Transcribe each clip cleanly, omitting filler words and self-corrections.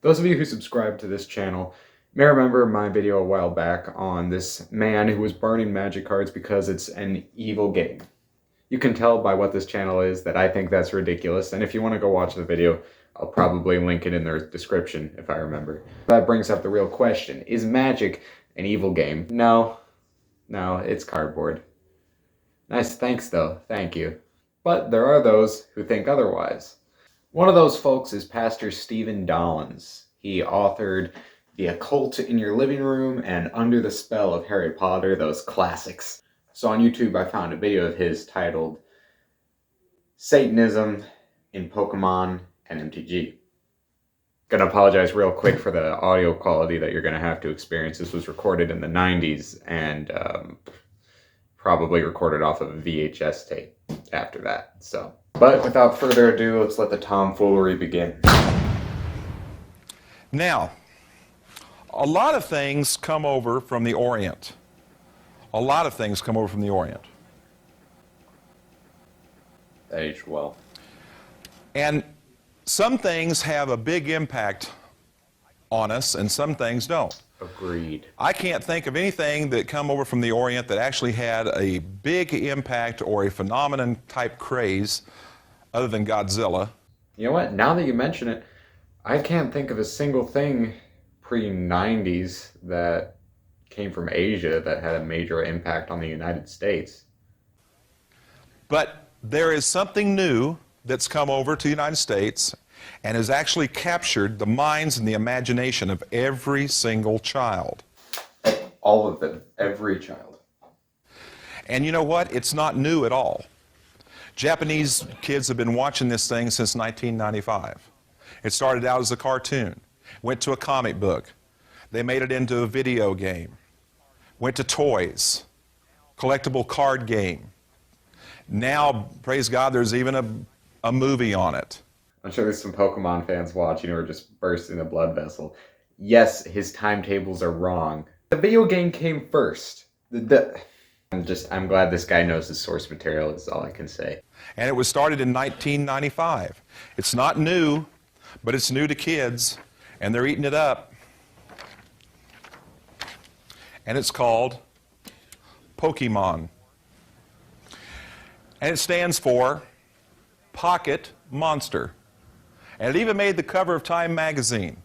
Those of you who subscribe to this channel may remember my video a while back on this man who was burning magic cards because it's an evil game. You can tell by what this channel is that I think that's ridiculous, and if you want to go watch the video, I'll probably link it in the description if I remember. That brings up the real question. Is magic an evil game? No, it's cardboard. Nice, thanks though, thank you. But there are those who think otherwise. One of those folks is Pastor Stephen Dollins. He authored The Occult in Your Living Room and Under the Spell of Harry Potter, those classics. So on YouTube I found a video of his titled Satanism in Pokemon and MTG. Gonna apologize real quick for the audio quality that you're gonna have to experience. This was recorded in the 90s and probably recorded off of a VHS tape after that, so. But without further ado, let's let the tomfoolery begin. Now, a lot of things come over from the Orient. A lot of things come over from the Orient. That aged well. And some things have a big impact on us and some things don't. Agreed. I can't think of anything that come over from the Orient that actually had a big impact or a phenomenon type craze other than Godzilla. You know what? Now that you mention it, I can't think of a single thing pre-90s that came from Asia that had a major impact on the United States. But there is something new that's come over to the United States and has actually captured the minds and the imagination of every single child. All of them. Every child. And you know what? It's not new at all. Japanese kids have been watching this thing since 1995. It started out as a cartoon, went to a comic book, they made it into a video game, went to toys, collectible card game. Now, praise God, there's even a movie on it. I'm sure there's some Pokemon fans watching who are just bursting a blood vessel. Yes, his timetables are wrong. The video game came first. I'm glad this guy knows his source material is all I can say. And it was started in 1995. It's not new, but it's new to kids, and they're eating it up. And it's called Pokemon. And it stands for Pocket Monster. And it even made the cover of Time magazine.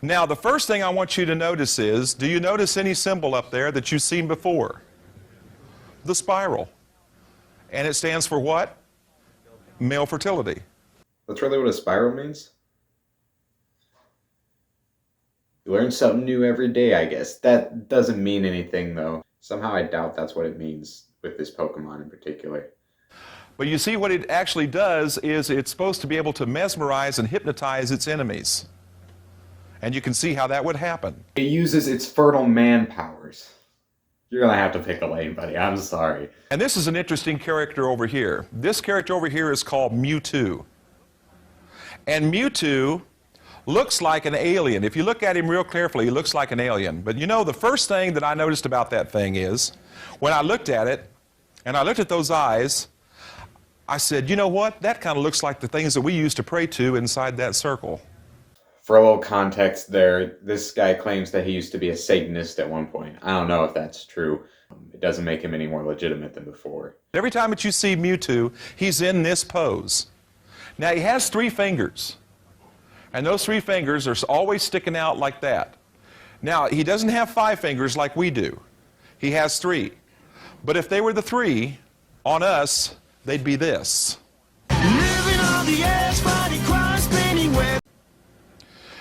Now, the first thing I want you to notice is, do you notice any symbol up there that you've seen before? The spiral. And it stands for what? Male fertility. That's really what a spiral means? You learn something new every day, I guess. That doesn't mean anything, though. Somehow I doubt that's what it means with this Pokemon in particular. But you see, what it actually does is it's supposed to be able to mesmerize and hypnotize its enemies. And you can see how that would happen. It uses its fertile man powers. You're gonna have to pick a lane, buddy. I'm sorry. And this is an interesting character over here. This character over here is called Mewtwo. And Mewtwo looks like an alien. If you look at him real carefully, he looks like an alien. But you know, the first thing that I noticed about that thing is, when I looked at it, and I looked at those eyes, I said, you know what? That kind of looks like the things that we used to pray to inside that circle. For a little context there, this guy claims that he used to be a Satanist at one point. I don't know if that's true. It doesn't make him any more legitimate than before. Every time that you see Mewtwo, he's in this pose. Now, he has 3 fingers. And those 3 fingers are always sticking out like that. Now, he doesn't have 5 fingers like we do. He has 3. But if they were the 3 on us, they'd be this. Living on the edge, fighting crime, spinning web.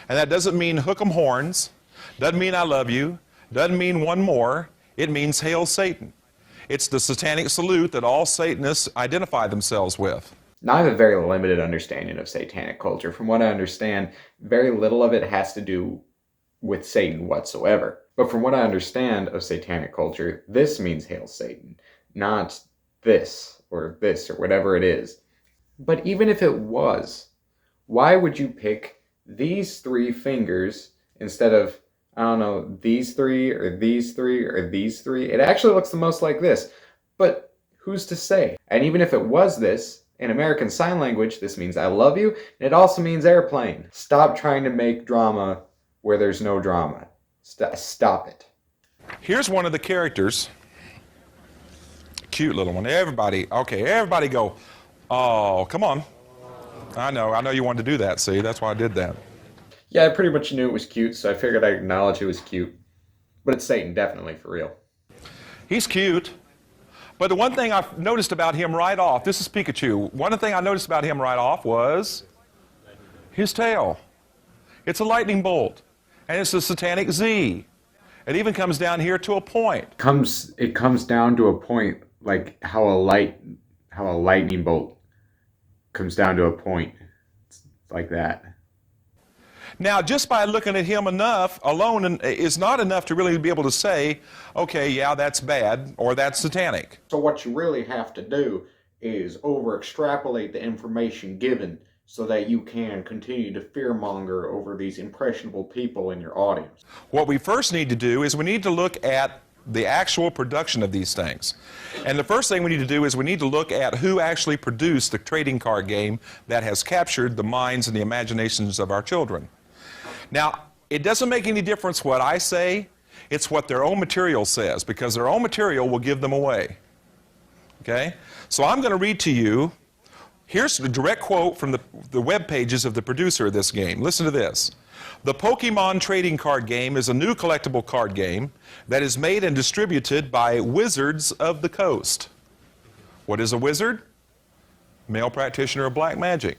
And that doesn't mean hook 'em horns, doesn't mean I love you, doesn't mean one more, it means hail Satan. It's the satanic salute that all Satanists identify themselves with. Now I have a very limited understanding of satanic culture. From what I understand, very little of it has to do with Satan whatsoever. But from what I understand of satanic culture, this means hail Satan, not this or whatever it is. But even if it was, why would you pick these 3 fingers instead of, I don't know, these 3 or these 3 or these 3? It actually looks the most like this, but who's to say? And even if it was this, In American Sign Language, this means I love you, and it also means airplane. Stop trying to make drama where there's no drama. Stop it. Here's one of the characters. Cute little one. Everybody go, oh, come on. I know you wanted to do that, see? That's why I did that. Yeah, I pretty much knew it was cute, so I figured I'd acknowledge it was cute. But it's Satan, definitely, for real. He's cute. But the one thing I've noticed about him right off, this is Pikachu. One thing I noticed about him right off was his tail. It's a lightning bolt. And it's a satanic Z. It even comes down here to a point. It comes down to a point, like how a lightning bolt comes down to a point. It's like that. Now, just by looking at him alone is not enough to really be able to say, okay, yeah, that's bad, or that's satanic. So what you really have to do is over-extrapolate the information given so that you can continue to fearmonger over these impressionable people in your audience. What we first need to do is we need to look at the actual production of these things. And the first thing we need to do is we need to look at who actually produced the trading card game that has captured the minds and the imaginations of our children. Now, it doesn't make any difference what I say, it's what their own material says, because their own material will give them away. Okay? So I'm going to read to you, here's the direct quote from the web pages of the producer of this game. Listen to this. The Pokemon trading card game is a new collectible card game that is made and distributed by Wizards of the Coast. What is a wizard? Male practitioner of black magic.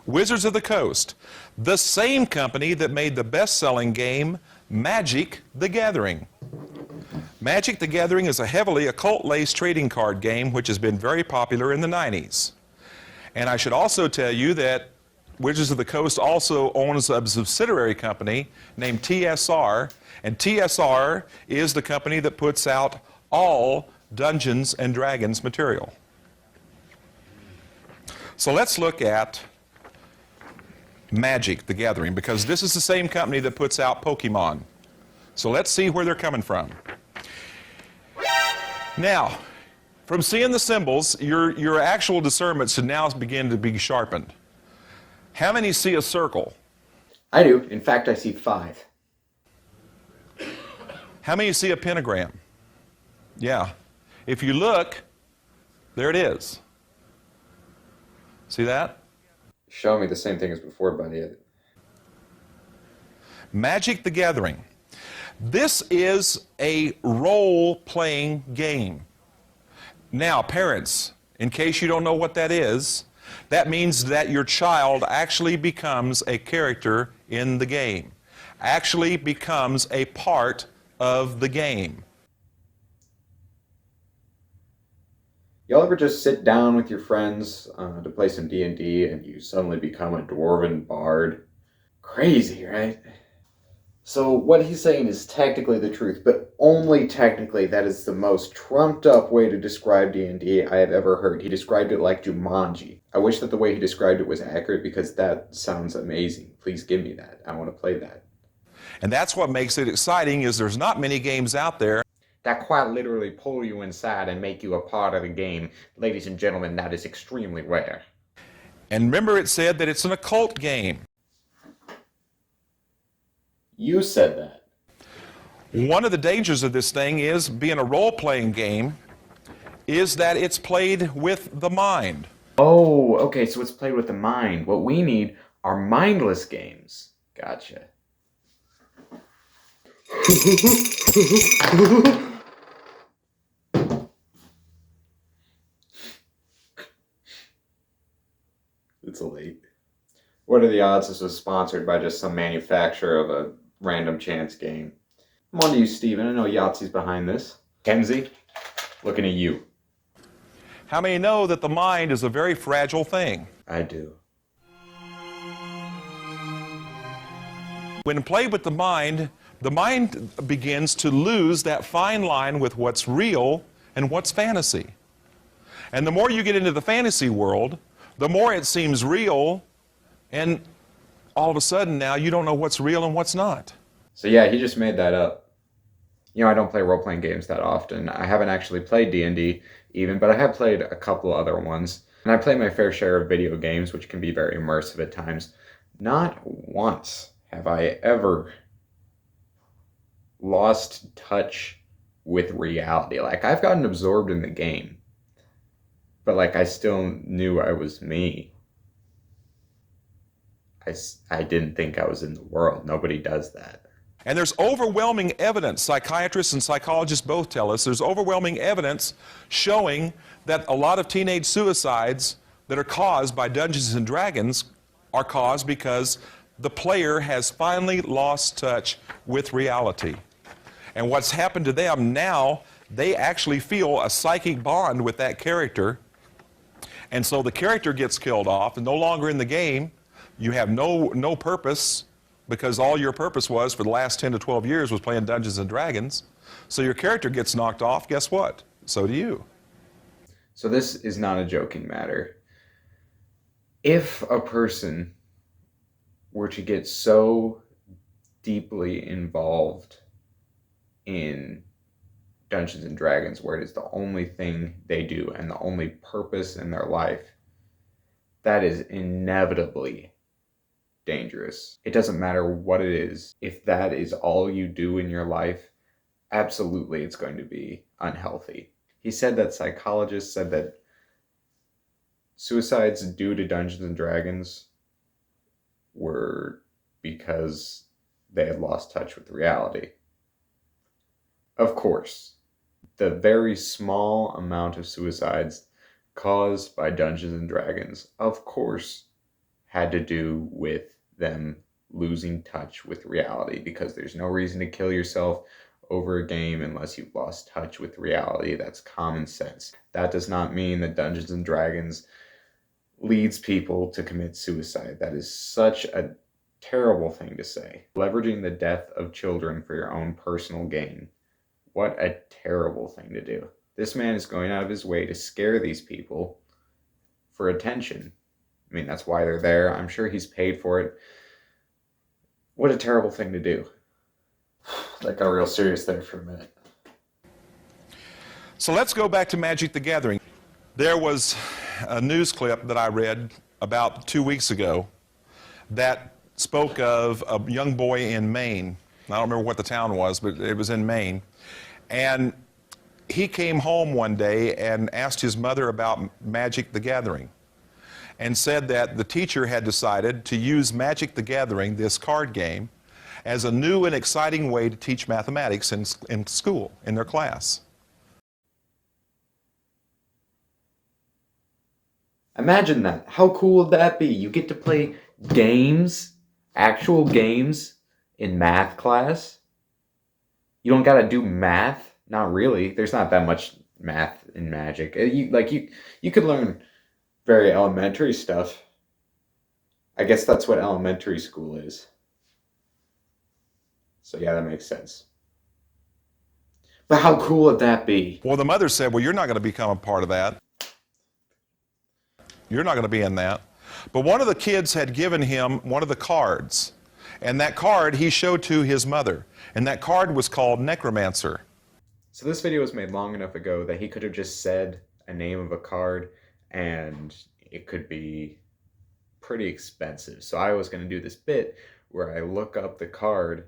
Wizards of the Coast, the same company that made the best-selling game Magic the Gathering. Magic the Gathering is a heavily occult-laced trading card game which has been very popular in the 90s. And I should also tell you that Wizards of the Coast also owns a subsidiary company named TSR, and TSR is the company that puts out all Dungeons and Dragons material. So let's look at Magic the Gathering, because this is the same company that puts out Pokemon. So let's see where they're coming from. Now, from seeing the symbols, your actual discernment should now begin to be sharpened. How many see a circle? I do. In fact, I see 5. How many see a pentagram? Yeah. If you look, there it is. See that? Show me the same thing as before, buddy. Magic the Gathering. This is a role-playing game. Now, parents, in case you don't know what that is, that means that your child actually becomes a character in the game, actually becomes a part of the game. Y'all ever just sit down with your friends to play some D&D and you suddenly become a dwarven bard? Crazy, right? So what he's saying is technically the truth, but only technically. That is the most trumped up way to describe D&D I have ever heard. He described it like Jumanji. I wish that the way he described it was accurate, because that sounds amazing. Please give me that. I want to play that. And that's what makes it exciting, is there's not many games out there that quite literally pull you inside and make you a part of the game. Ladies and gentlemen, that is extremely rare. And remember, it said that it's an occult game. You said that. One of the dangers of this thing is, being a role-playing game, is that it's played with the mind. Oh, okay, so it's played with the mind. What we need are mindless games. Gotcha. It's late. What are the odds this was sponsored by just some manufacturer of a random chance game? I'm on to you, Steven. I know Yahtzee's behind this. Kenzie, looking at you. How many know that the mind is a very fragile thing? I do. When played with the mind begins to lose that fine line with what's real and what's fantasy. And the more you get into the fantasy world, the more it seems real, and all of a sudden now you don't know what's real and what's not. So yeah, he just made that up. You know, I don't play role-playing games that often. I haven't actually played D&D even, but I have played a couple other ones. And I play my fair share of video games, which can be very immersive at times. Not once have I ever lost touch with reality. Like, I've gotten absorbed in the game, but like, I still knew I was me. I didn't think I was in the world. Nobody does that. And there's overwhelming evidence, psychiatrists and psychologists both tell us, there's overwhelming evidence showing that a lot of teenage suicides that are caused by Dungeons and Dragons are caused because the player has finally lost touch with reality. And what's happened to them now, they actually feel a psychic bond with that character. And so the character gets killed off and no longer in the game. You have no purpose, because all your purpose was for the last 10 to 12 years was playing Dungeons and Dragons. So your character gets knocked off, guess what? So do you. So this is not a joking matter. If a person were to get so deeply involved in Dungeons and Dragons, where it is the only thing they do and the only purpose in their life, that is inevitably dangerous. It doesn't matter what it is. If that is all you do in your life, absolutely it's going to be unhealthy. He said that psychologists said that suicides due to Dungeons and Dragons were because they had lost touch with reality. Of course, the very small amount of suicides caused by Dungeons and Dragons, of course, had to do with them losing touch with reality, because there's no reason to kill yourself over a game unless you've lost touch with reality. That's common sense. That does not mean that Dungeons and Dragons leads people to commit suicide. That is such a terrible thing to say. Leveraging the death of children for your own personal gain. What a terrible thing to do. This man is going out of his way to scare these people for attention. I mean, that's why they're there. I'm sure he's paid for it. What a terrible thing to do. That got real serious there for a minute. So let's go back to Magic the Gathering. There was a news clip that I read about 2 weeks ago that spoke of a young boy in Maine. I don't remember what the town was, but it was in Maine. And he came home one day and asked his mother about Magic the Gathering, and said that the teacher had decided to use Magic the Gathering, this card game, as a new and exciting way to teach mathematics in school, in their class. Imagine that. How cool would that be? You get to play games, actual games, in math class. You don't gotta do math. Not really. There's not that much math in Magic. You could learn very elementary stuff. I guess that's what elementary school is. So yeah, that makes sense. But how cool would that be? Well, the mother said, well, you're not going to become a part of that. You're not going to be in that. But one of the kids had given him one of the cards. And that card he showed to his mother. And that card was called Necromancer. So this video was made long enough ago that he could have just said a name of a card and it could be pretty expensive. So I was going to do this bit where I look up the card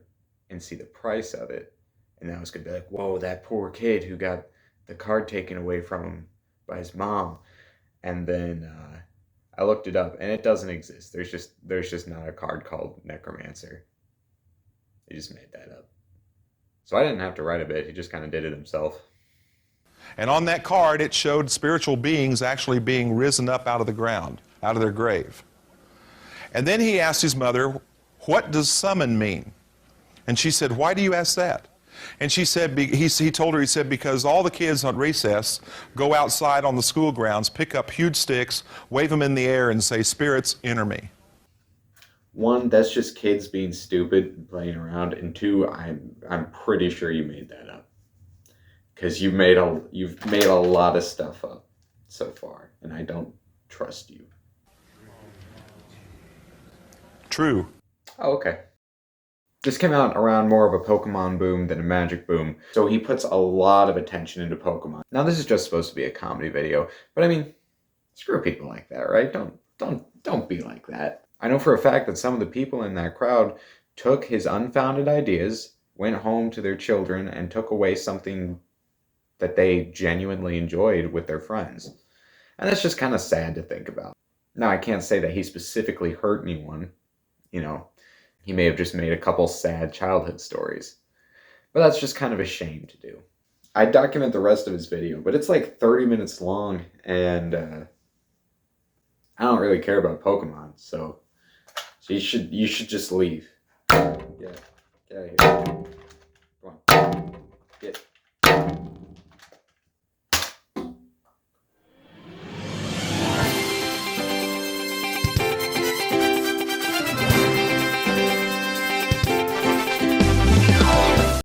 and see the price of it. And I was going to be like, whoa, that poor kid who got the card taken away from him by his mom. And then I looked it up and it doesn't exist. There's just not a card called Necromancer. He just made that up. So I didn't have to write a bit. He just kind of did it himself. And on that card, it showed spiritual beings actually being risen up out of the ground, out of their grave. And then he asked his mother, what does summon mean? And she said, why do you ask that? And she said, he told her, he said, because all the kids on recess go outside on the school grounds, pick up huge sticks, wave them in the air, and say, spirits, enter me. One, that's just kids being stupid and playing around. And two, I'm pretty sure you made that up. Because you've made a lot of stuff up so far, and I don't trust you. True. Oh, okay. This came out around more of a Pokemon boom than a Magic boom, so he puts a lot of attention into Pokemon. Now this is just supposed to be a comedy video, but I mean, Screw people like that, right? Don't be like that. I know for a fact that some of the people in that crowd took his unfounded ideas, went home to their children, and took away something that they genuinely enjoyed with their friends. And that's just kind of sad to think about. Now, I can't say that he specifically hurt anyone. You know, he may have just made a couple sad childhood stories. But that's just kind of a shame to do. I document the rest of his video, but it's like 30 minutes long, and I don't really care about Pokemon, so you should just leave. Yeah, get out of here. Come on, get.